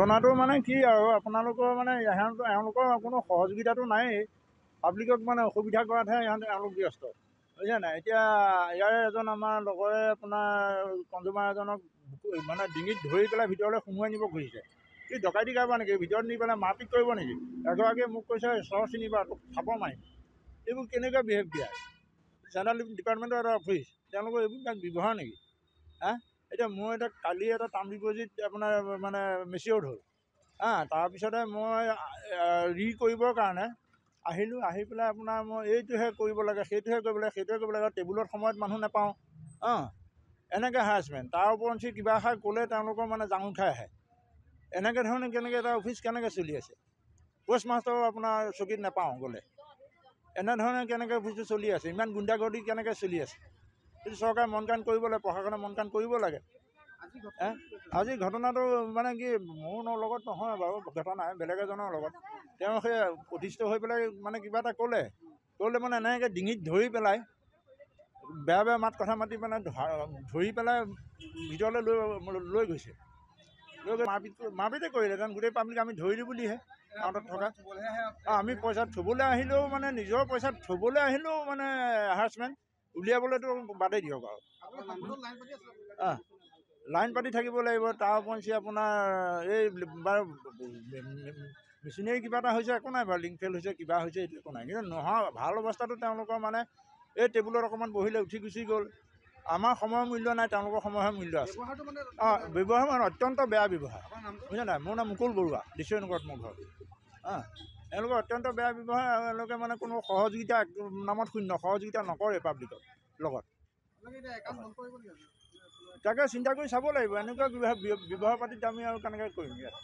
ঘটনাটো মানে কি আৰু আপোনালোকৰ মানে এওঁলোকৰ কোনো সহযোগিতাটো নায়েই। পাব্লিকক মানে অসুবিধা কৰাতহে এওঁলোক ব্যস্ত, বুজিছে নাই। এতিয়া ইয়াৰে এজন আমাৰ লগৰে আপোনাৰ কনজুমাৰ এজনক মানে ডিঙিত ধৰি পেলাই ভিতৰলৈ সোমোৱাই নিব খুজিছে। কি ডকাইতি কাৰবাৰ নেকি? ভিতৰত নি পেলাই মাৰপিট কৰিব নেকি? এগৰাকীয়ে মোক কৈছে চৰ চিনিবা তোক থাপ মাৰিম। এইবোৰ কেনেকৈ বিহেভ দিয়া? চেণ্ট্ৰেল ডিপাৰ্টমেণ্টৰ এটা অফিচ, তেওঁলোকৰ এইবোৰ তাক ব্যৱহাৰ নেকি? এতিয়া মোৰ কালি এটা টাৰ্ম ডিপ'জিট আপোনাৰ মানে মেচিয়ৰ্ড হ'ল। তাৰপিছতে মই কৰিবৰ কাৰণে আহিলোঁ। আহি পেলাই আপোনাৰ মই এইটোহে কৰিব লাগে, সেইটোহে কৰিব লাগে, টেবুলত সময়ত মানুহ নাপাওঁ। এনেকৈ হাৰাচমেণ্ট। তাৰ ওপৰঞ্চি কিবা এষাৰ ক'লে তেওঁলোকৰ মানে জাং উঠাই আহে। এনেকৈ ধৰণে কেনেকৈ এটা অফিচ কেনেকৈ চলি আছে? প'ষ্টমাষ্টাৰো আপোনাৰ চকীত নাপাওঁ গ'লে। এনেধৰণে কেনেকৈ অফিচটো চলি আছে? ইমান গুণ্ডাগৰ্দি কেনেকৈ চলি আছে? সেইটো চৰকাৰে মন কাণ কৰিব লাগে, প্ৰশাসনে মন কাণ কৰিব লাগে। আজি ঘটনাটো মানে কি মোৰ লগত নহয় বাৰু, ঘটনাই বেলেগ এজনৰ লগত। তেওঁ সেই অতিষ্ঠ হৈ পেলাই মানে কিবা এটা ক'লে মানে এনেকৈ ডিঙিত ধৰি পেলাই বেয়া বেয়া কথা মাতি পেলাই ধৰি পেলাই ভিতৰলৈ লৈ গৈছে। মাৰপিটে কৰিলে। কাৰণ গোটেই পাব্লিক আমি ধৰিলোঁ বুলিহে কাউণ্টাৰত থকা। আমি পইচা থ'বলৈ আহিলেও মানে নিজৰ পইচা থ'বলৈ আহিলেও মানে হাৰাচমেণ্ট, উলিয়াবলৈতো বাদেই দিয়ক আৰু। লাইন পাতি থাকিব লাগিব। তাৰ ওপৰঞ্চি আপোনাৰ এই বাৰু মেচিনেৰী কিবা এটা হৈছে একো নাই বাৰু, লিংক ফেইল হৈছে কিবা হৈছে এইটো একো নাই। কিন্তু নহয় ভাল অৱস্থাটো তেওঁলোকৰ মানে এই টেবুলত অকণমান বহিলে উঠি গুচি গ'ল। আমাৰ সময়ৰ মূল্য নাই, তেওঁলোকৰ সময়ৰ মূল্য আছে। ব্যৱহাৰ মানে অত্যন্ত বেয়া ব্যৱহাৰ, বুজিছে নাই। মোৰ নাম মুকুল বৰুৱা, দিছয়নগৰত মোৰ ঘৰ। এওঁলোকৰ অত্যন্ত বেয়া ব্যৱহাৰ। এওঁলোকে মানে কোনো সহযোগিতা নামত শূন্য, সহযোগিতা নকৰে পাব্লিকৰ লগত। তাকে চিন্তা কৰি চাব লাগিব। এনেকুৱা ব্যৱহাৰ পাতিত আমি আৰু কেনেকৈ কৰিম ইয়াত।